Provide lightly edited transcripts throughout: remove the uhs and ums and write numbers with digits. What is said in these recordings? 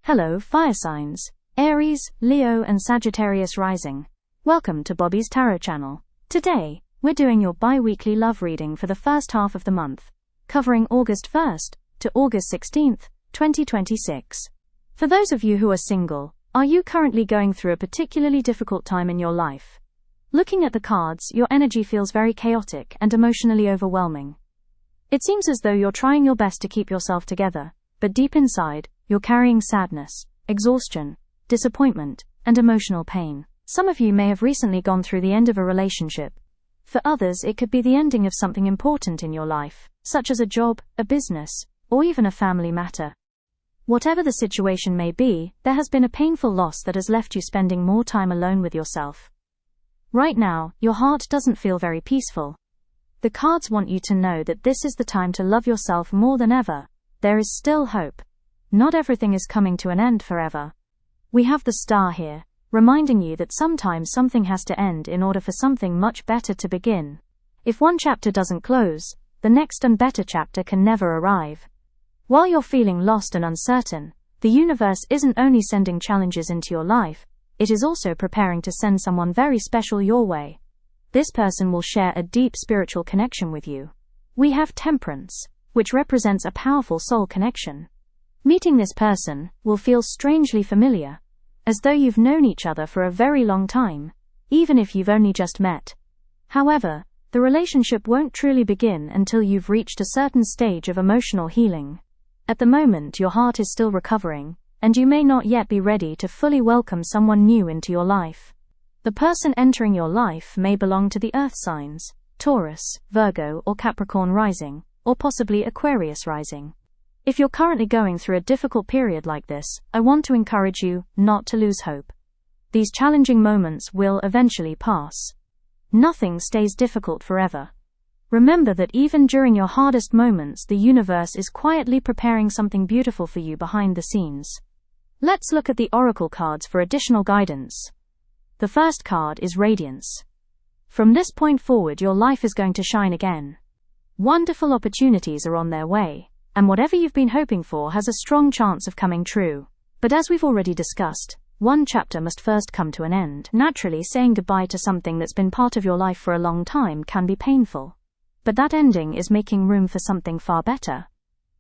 Hello, fire signs, Aries, Leo and Sagittarius rising. Welcome to Bobby's Tarot channel. Today, we're doing your bi-weekly love reading for the first half of the month, covering August 1st to August 16th, 2026. For those of you who are single, are you currently going through a particularly difficult time in your life? Looking at the cards, your energy feels very chaotic and emotionally overwhelming. It seems as though you're trying your best to keep yourself together, but deep inside, you're carrying sadness, exhaustion, disappointment, and emotional pain. Some of you may have recently gone through the end of a relationship. For others, it could be the ending of something important in your life, such as a job, a business, or even a family matter. Whatever the situation may be, there has been a painful loss that has left you spending more time alone with yourself. Right now, your heart doesn't feel very peaceful. The cards want you to know that this is the time to love yourself more than ever. There is still hope. Not everything is coming to an end forever. We have the Star here, reminding you that sometimes something has to end in order for something much better to begin. If one chapter doesn't close, the next and better chapter can never arrive. While you're feeling lost and uncertain, the universe isn't only sending challenges into your life, it is also preparing to send someone very special your way. This person will share a deep spiritual connection with you. We have Temperance, which represents a powerful soul connection. Meeting this person will feel strangely familiar, as though you've known each other for a very long time, even if you've only just met. However, the relationship won't truly begin until you've reached a certain stage of emotional healing. At the moment, your heart is still recovering, and you may not yet be ready to fully welcome someone new into your life. The person entering your life may belong to the earth signs, Taurus, Virgo or Capricorn rising, or possibly Aquarius rising. If you're currently going through a difficult period like this, I want to encourage you not to lose hope. These challenging moments will eventually pass. Nothing stays difficult forever. Remember that even during your hardest moments, the universe is quietly preparing something beautiful for you behind the scenes. Let's look at the oracle cards for additional guidance. The first card is Radiance. From this point forward, your life is going to shine again. Wonderful opportunities are on their way, and whatever you've been hoping for has a strong chance of coming true. But as we've already discussed, one chapter must first come to an end. Naturally, saying goodbye to something that's been part of your life for a long time can be painful. But that ending is making room for something far better.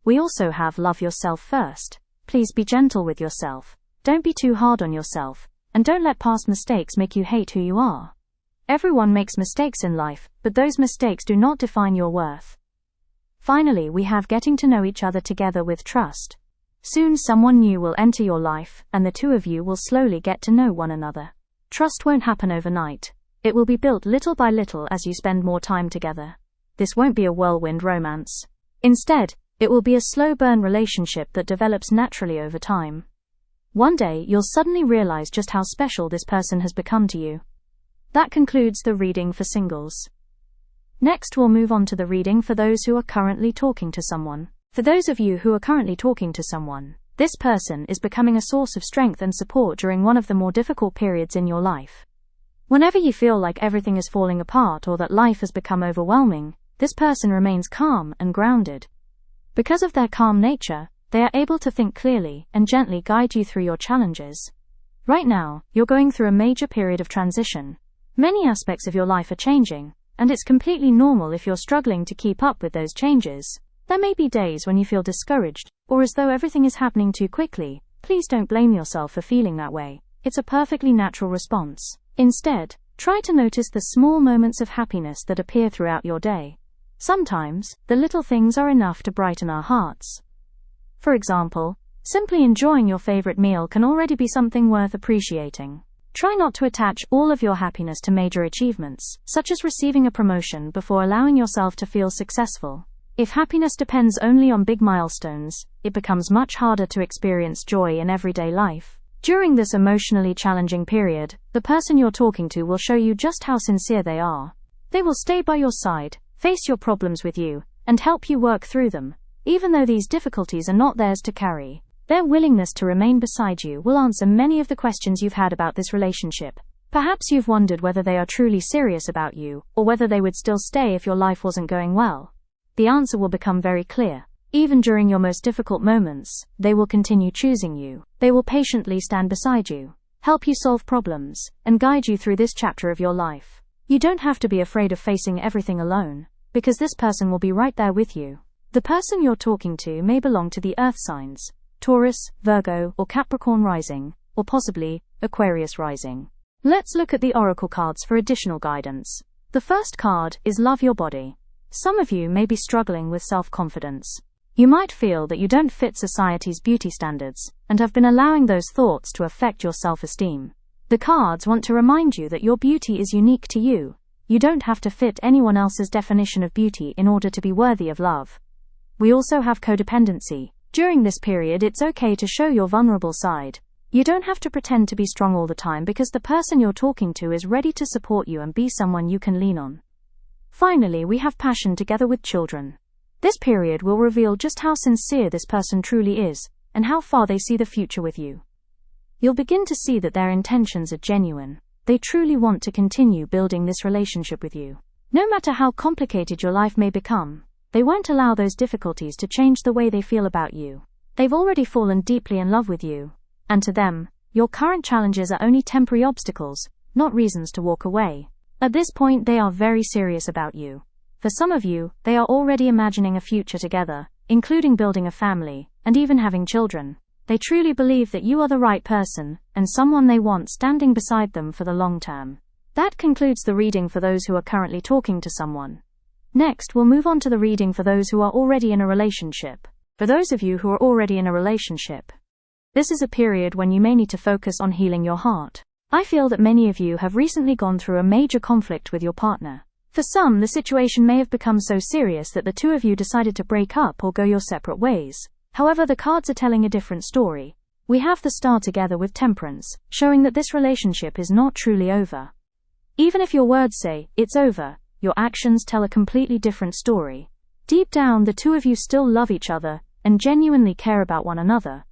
We also have Love Yourself First. Please be gentle with yourself. Don't be too hard on yourself, and don't let past mistakes make you hate who you are. Everyone makes mistakes in life, but those mistakes do not define your worth. Finally, we have Getting to Know Each Other Together with Trust. Soon someone new will enter your life, and the two of you will slowly get to know one another. Trust won't happen overnight. It will be built little by little as you spend more time together. This won't be a whirlwind romance. Instead, it will be a slow burn relationship that develops naturally over time. One day, you'll suddenly realize just how special this person has become to you. That concludes the reading for singles. Next, we'll move on to the reading for those who are currently talking to someone. For those of you who are currently talking to someone, this person is becoming a source of strength and support during one of the more difficult periods in your life. Whenever you feel like everything is falling apart or that life has become overwhelming, this person remains calm and grounded. Because of their calm nature, they are able to think clearly and gently guide you through your challenges. Right now, you're going through a major period of transition. Many aspects of your life are changing, and it's completely normal if you're struggling to keep up with those changes. There may be days when you feel discouraged, or as though everything is happening too quickly. Please don't blame yourself for feeling that way. It's a perfectly natural response. Instead, try to notice the small moments of happiness that appear throughout your day. Sometimes, the little things are enough to brighten our hearts. For example, simply enjoying your favorite meal can already be something worth appreciating. Try not to attach all of your happiness to major achievements, such as receiving a promotion, before allowing yourself to feel successful. If happiness depends only on big milestones, it becomes much harder to experience joy in everyday life. During this emotionally challenging period, the person you're talking to will show you just how sincere they are. They will stay by your side, face your problems with you, and help you work through them, even though these difficulties are not theirs to carry. Their willingness to remain beside you will answer many of the questions you've had about this relationship. Perhaps you've wondered whether they are truly serious about you, or whether they would still stay if your life wasn't going well. The answer will become very clear. Even during your most difficult moments, they will continue choosing you. They will patiently stand beside you, help you solve problems, and guide you through this chapter of your life. You don't have to be afraid of facing everything alone, because this person will be right there with you. The person you're talking to may belong to the earth signs, Taurus, Virgo, or Capricorn rising, or possibly Aquarius rising. Let's look at the oracle cards for additional guidance. The first card is Love Your Body. Some of you may be struggling with self-confidence. You might feel that you don't fit society's beauty standards, and have been allowing those thoughts to affect your self-esteem. The cards want to remind you that your beauty is unique to you. You don't have to fit anyone else's definition of beauty in order to be worthy of love. We also have codependency. During this period, it's okay to show your vulnerable side. You don't have to pretend to be strong all the time because the person you're talking to is ready to support you and be someone you can lean on. Finally, we have passion together with children. This period will reveal just how sincere this person truly is, and how far they see the future with you. You'll begin to see that their intentions are genuine. They truly want to continue building this relationship with you. No matter how complicated your life may become, they won't allow those difficulties to change the way they feel about you. They've already fallen deeply in love with you, and to them, your current challenges are only temporary obstacles, not reasons to walk away. At this point, they are very serious about you. For some of you, they are already imagining a future together, including building a family, and even having children. They truly believe that you are the right person, and someone they want standing beside them for the long term. That concludes the reading for those who are currently talking to someone. Next, we'll move on to the reading for those who are already in a relationship. For those of you who are already in a relationship, this is a period when you may need to focus on healing your heart. I feel that many of you have recently gone through a major conflict with your partner. For some, the situation may have become so serious that the two of you decided to break up or go your separate ways. However, the cards are telling a different story. We have the Star together with Temperance, showing that this relationship is not truly over. Even if your words say, it's over, your actions tell a completely different story. Deep down, the two of you still love each other, and genuinely care about one another.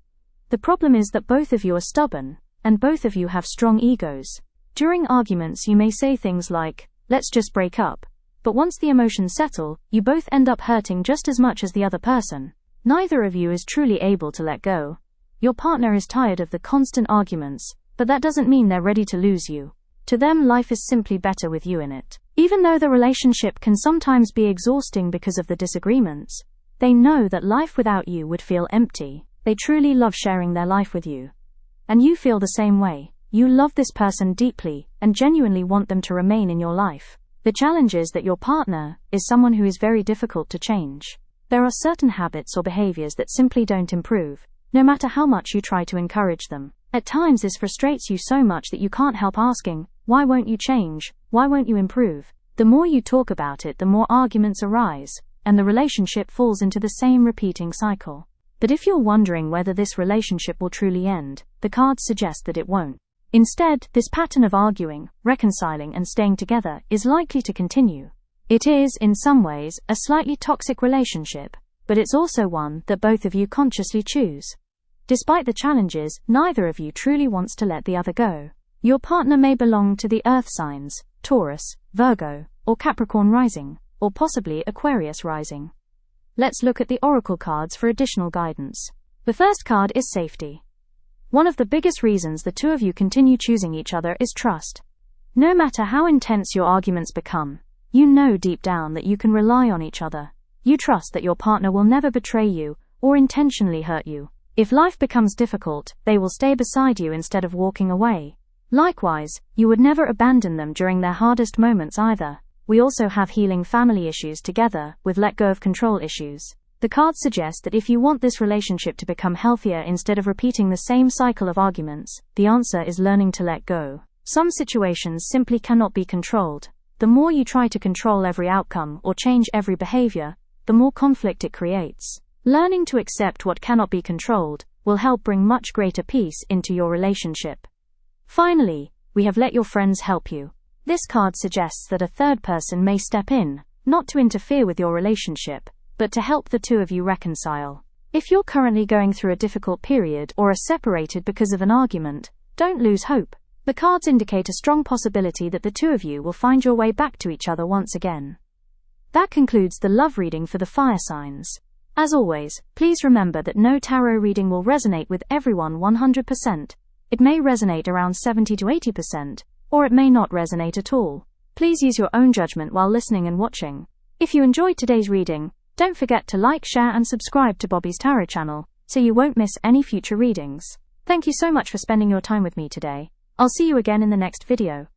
The problem is that both of you are stubborn, and both of you have strong egos. During arguments you may say things like, let's just break up. But once the emotions settle, you both end up hurting just as much as the other person. Neither of you is truly able to let go. Your partner is tired of the constant arguments, but that doesn't mean they're ready to lose you. To them, life is simply better with you in it. Even though the relationship can sometimes be exhausting because of the disagreements, they know that life without you would feel empty. They truly love sharing their life with you. And you feel the same way. You love this person deeply, and genuinely want them to remain in your life. The challenge is that your partner is someone who is very difficult to change. There are certain habits or behaviors that simply don't improve, no matter how much you try to encourage them. At times this frustrates you so much that you can't help asking, why won't you change? Why won't you improve? The more you talk about it, the more arguments arise, and the relationship falls into the same repeating cycle. But if you're wondering whether this relationship will truly end, the cards suggest that it won't. Instead, this pattern of arguing, reconciling, and staying together is likely to continue. It is, in some ways, a slightly toxic relationship, but it's also one that both of you consciously choose. Despite the challenges, neither of you truly wants to let the other go. Your partner may belong to the earth signs, Taurus, Virgo, or Capricorn rising, or possibly Aquarius rising. Let's look at the oracle cards for additional guidance. The first card is safety. One of the biggest reasons the two of you continue choosing each other is trust. No matter how intense your arguments become, you know deep down that you can rely on each other. You trust that your partner will never betray you or intentionally hurt you. If life becomes difficult, they will stay beside you instead of walking away. Likewise, you would never abandon them during their hardest moments either. We also have healing family issues together with let go of control issues. The cards suggest that if you want this relationship to become healthier instead of repeating the same cycle of arguments, the answer is learning to let go. Some situations simply cannot be controlled. The more you try to control every outcome or change every behavior, the more conflict it creates. Learning to accept what cannot be controlled will help bring much greater peace into your relationship. Finally, we have let your friends help you. This card suggests that a third person may step in, not to interfere with your relationship, but to help the two of you reconcile. If you're currently going through a difficult period or are separated because of an argument, don't lose hope. The cards indicate a strong possibility that the two of you will find your way back to each other once again. That concludes the love reading for the fire signs. As always, please remember that no tarot reading will resonate with everyone 100%. It may resonate around 70 to 80%, or it may not resonate at all. Please use your own judgment while listening and watching. If you enjoyed today's reading, don't forget to like, share, and subscribe to Bobby's Tarot channel so you won't miss any future readings. Thank you so much for spending your time with me today. I'll see you again in the next video.